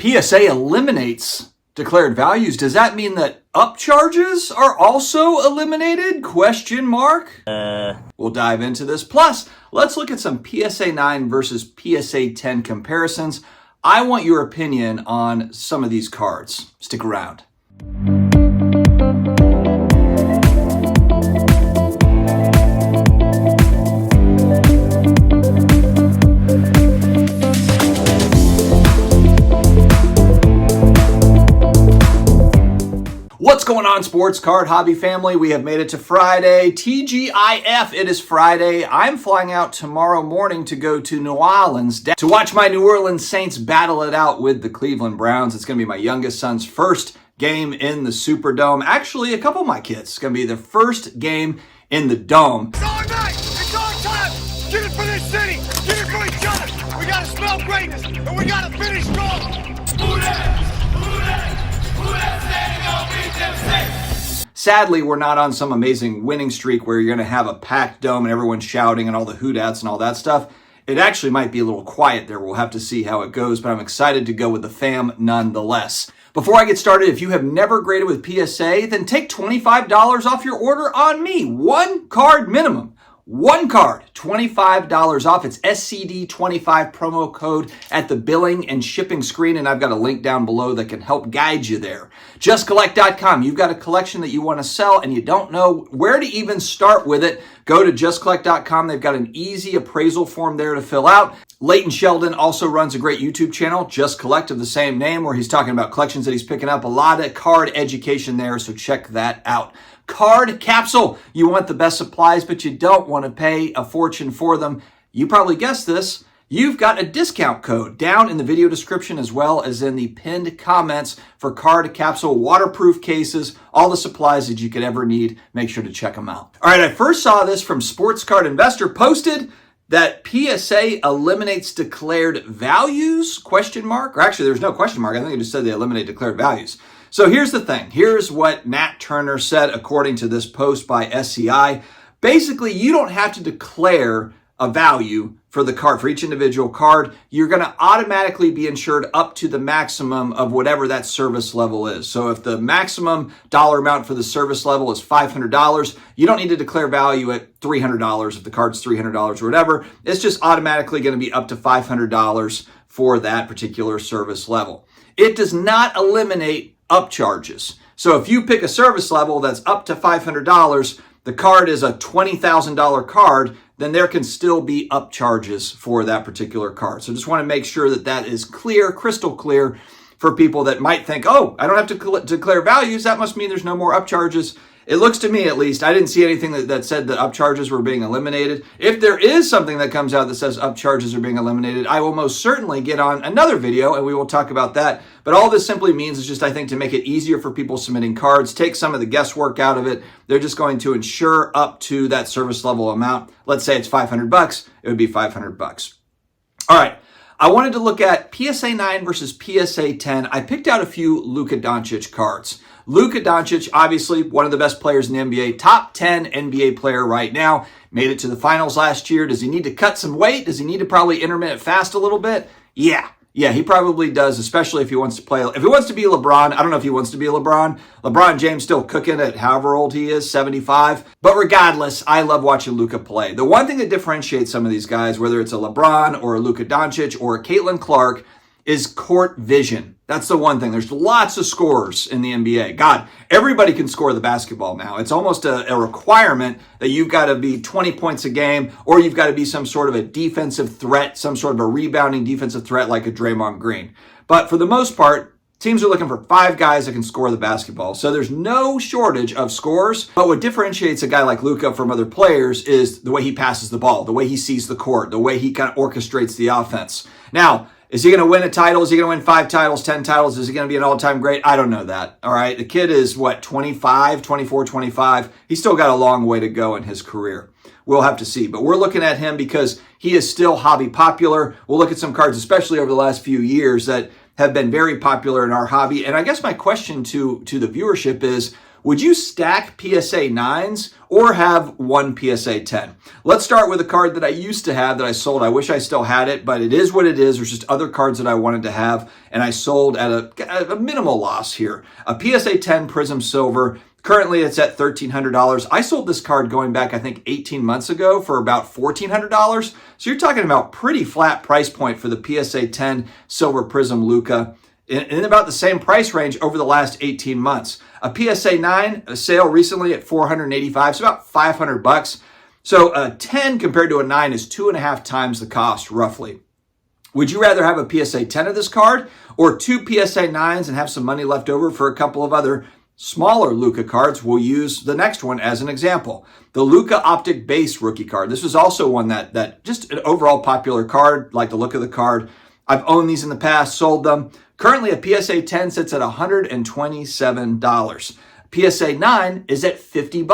PSA eliminates declared values. Does that mean that upcharges are also eliminated? Question mark. We'll dive into this. Plus, let's look at some PSA 9 versus PSA 10 comparisons. I want your opinion on some of these cards. Stick around. What's going on, sports card hobby family? We have made it to Friday. TGIF, it is Friday. I'm flying out tomorrow morning to go to New Orleans to watch my New Orleans Saints battle it out with the Cleveland Browns. It's going to be my youngest son's first game in the Superdome. Actually, a couple of my kids. It's going to be their first game in the Dome. It's our night! It's our time! Get it for this city! Get it for each other! We got to smell greatness, and we got to finish strong! Who that? Who that? Who that standing on beat them Saints? Sadly, we're not on some amazing winning streak where you're going to have a packed dome and everyone shouting and all the hoot-outs and all that stuff. It actually might be a little quiet there. We'll have to see how it goes, but I'm excited to go with the fam nonetheless. Before I get started, if you have never graded with PSA, then take $25 off your order on me. One card minimum. One card, $25 off. It's SCD25 promo code at the billing and shipping screen, and I've got a link down below that can help guide you there. JustCollect.com. You've got a collection that you want to sell and you don't know where to even start with it. Go to JustCollect.com. They've got an easy appraisal form there to fill out. Leighton Sheldon also runs a great YouTube channel, Just Collect, of the same name, where he's talking about collections that he's picking up. A lot of card education there, so check that out. Card Capsule. You want the best supplies, but you don't want to pay a fortune for them. You probably guessed this. You've got a discount code down in the video description as well as in the pinned comments for Card Capsule waterproof cases, all the supplies that you could ever need. Make sure to check them out. All right, I first saw this from Sports Card Investor posted that PSA eliminates declared values, question mark. Or actually, there's no question mark. I think it just said they eliminate declared values. So here's the thing. Here's what Nat Turner said according to this post by SCI. Basically, you don't have to declare a value for the card, for each individual card. You're going to automatically be insured up to the maximum of whatever that service level is. So if the maximum dollar amount for the service level is $500, you don't need to declare value at $300 if the card's $300 or whatever. It's just automatically going to be up to $500 for that particular service level. It does not eliminate upcharges. So if you pick a service level that's up to $500, the card is a $20,000 card, then there can still be upcharges for that particular card. So just want to make sure that that is clear, crystal clear, for people that might think, oh, I don't have to declare values. That must mean there's no more upcharges. It looks to me, at least, I didn't see anything that said that upcharges were being eliminated. If there is something that comes out that says upcharges are being eliminated, I will most certainly get on another video and we will talk about that. But all this simply means is just, I think, to make it easier for people submitting cards, take some of the guesswork out of it. They're just going to insure up to that service level amount. Let's say it's $500, it would be $500. All right. I wanted to look at PSA 9 versus PSA 10. I picked out a few Luka Doncic cards. Luka Doncic, obviously one of the best players in the NBA, top 10 NBA player right now. Made it to the finals last year. Does he need to cut some weight? Does he need to probably intermittent fast a little bit? Yeah, he probably does, especially if he wants to play. If he wants to be LeBron, I don't know if he wants to be LeBron. LeBron James still cooking at however old he is, 75. But regardless, I love watching Luka play. The one thing that differentiates some of these guys, whether it's a LeBron or a Luka Doncic or a Caitlin Clark, is court vision. That's the one thing. There's lots of scorers in the NBA. God, everybody can score the basketball now. It's almost a requirement that you've got to be 20 points a game, or you've got to be some sort of a defensive threat, some sort of a rebounding defensive threat like a Draymond Green. But for the most part, teams are looking for 5 guys that can score the basketball. So there's no shortage of scores. But what differentiates a guy like Luka from other players is the way he passes the ball, the way he sees the court, the way he kind of orchestrates the offense. Now, is he going to win a title? Is he going to win 5 titles, 10 titles? Is he going to be an all-time great? I don't know that. All right. The kid is, 24, 25. He's still got a long way to go in his career. We'll have to see. But we're looking at him because he is still hobby popular. We'll look at some cards, especially over the last few years, that have been very popular in our hobby. And I guess my question to the viewership is, Would you stack PSA 9s or have one PSA 10? Let's start with a card that I used to have that I sold. I wish I still had it, but it is what it is. There's just other cards that I wanted to have, and I sold at a minimal loss here. A PSA 10 Prism Silver. Currently, it's at $1,300. I sold this card going back, I think, 18 months ago for about $1,400. So you're talking about pretty flat price point for the PSA 10 Silver Prism Luka in about the same price range over the last 18 months. A PSA 9, a sale recently at $485, so about $500. So a 10 compared to a 9 is 2.5 times the cost, roughly. Would you rather have a PSA 10 of this card or two PSA 9s and have some money left over for a couple of other smaller Luka cards? We'll use the next one as an example. The Luka Optic Base rookie card. This was also one that just an overall popular card, like the look of the card. I've owned these in the past, sold them. Currently, a PSA 10 sits at $127. PSA 9 is at $50.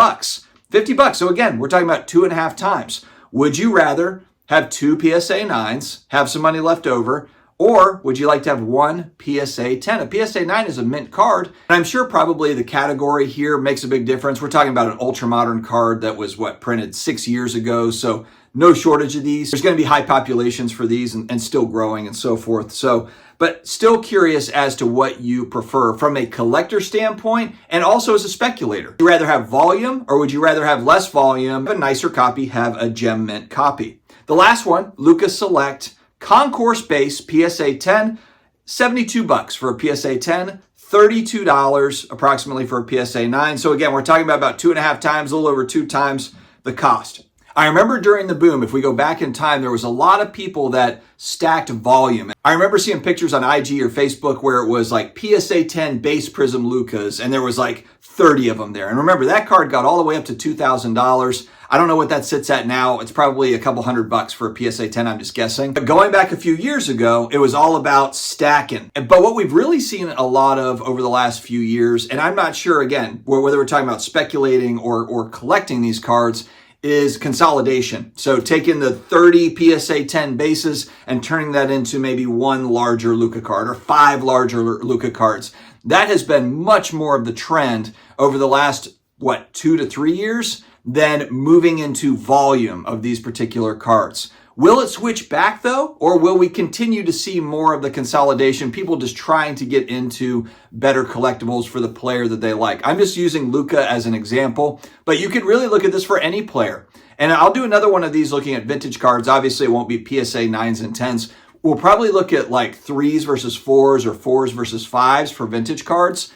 $50. So again, we're talking about 2.5 times. Would you rather have two PSA 9s, have some money left over, or would you like to have one PSA 10? A PSA 9 is a mint card. And I'm sure probably the category here makes a big difference. We're talking about an ultra modern card that was printed 6 years ago. So no shortage of these. There's going to be high populations for these and still growing and so forth. So, but still curious as to what you prefer from a collector standpoint and also as a speculator. Would you rather have volume or would you rather have less volume, have a nicer copy, have a gem mint copy? The last one, Luka Select Concourse Base PSA 10, $72 for a PSA 10, $32 approximately for a PSA 9. So again, we're talking about 2.5 times, a little over 2 times the cost. I remember during the boom, if we go back in time, there was a lot of people that stacked volume. I remember seeing pictures on IG or Facebook where it was like PSA 10 base Prism Lukas, and there was like 30 of them there. And remember, that card got all the way up to $2,000. I don't know what that sits at now. It's probably a couple $100 for a PSA 10, I'm just guessing. But going back a few years ago, it was all about stacking. But what we've really seen a lot of over the last few years, and I'm not sure, again, whether we're talking about speculating or collecting these cards, is consolidation. So taking the 30 PSA 10 bases and turning that into maybe one larger Luka card or 5 larger Luka cards. That has been much more of the trend over the last, 2 to 3 years than moving into volume of these particular cards. Will it switch back though, or will we continue to see more of the consolidation, people just trying to get into better collectibles for the player that they like? I'm just using Luka as an example, but you could really look at this for any player. And I'll do another one of these looking at vintage cards. Obviously, it won't be PSA 9s and 10s. We'll probably look at like 3s versus 4s or 4s versus 5s for vintage cards.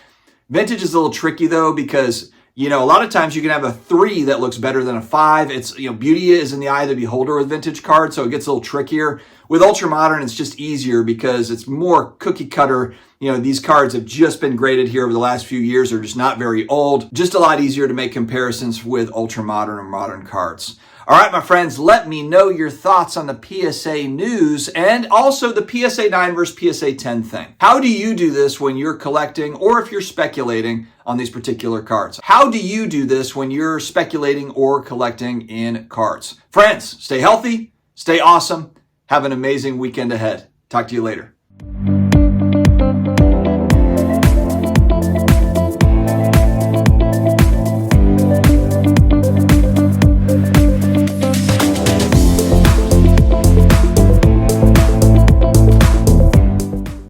Vintage is a little tricky though, because a lot of times you can have a 3 that looks better than a 5. It's, beauty is in the eye of the beholder with vintage cards, so it gets a little trickier. With ultra modern, it's just easier because it's more cookie cutter. These cards have just been graded here over the last few years. They're just not very old. Just a lot easier to make comparisons with ultra modern or modern cards. All right, my friends, let me know your thoughts on the PSA news and also the PSA 9 versus PSA 10 thing. How do you do this when you're collecting or if you're speculating on these particular cards? How do you do this when you're speculating or collecting in cards? Friends, stay healthy, stay awesome, have an amazing weekend ahead. Talk to you later.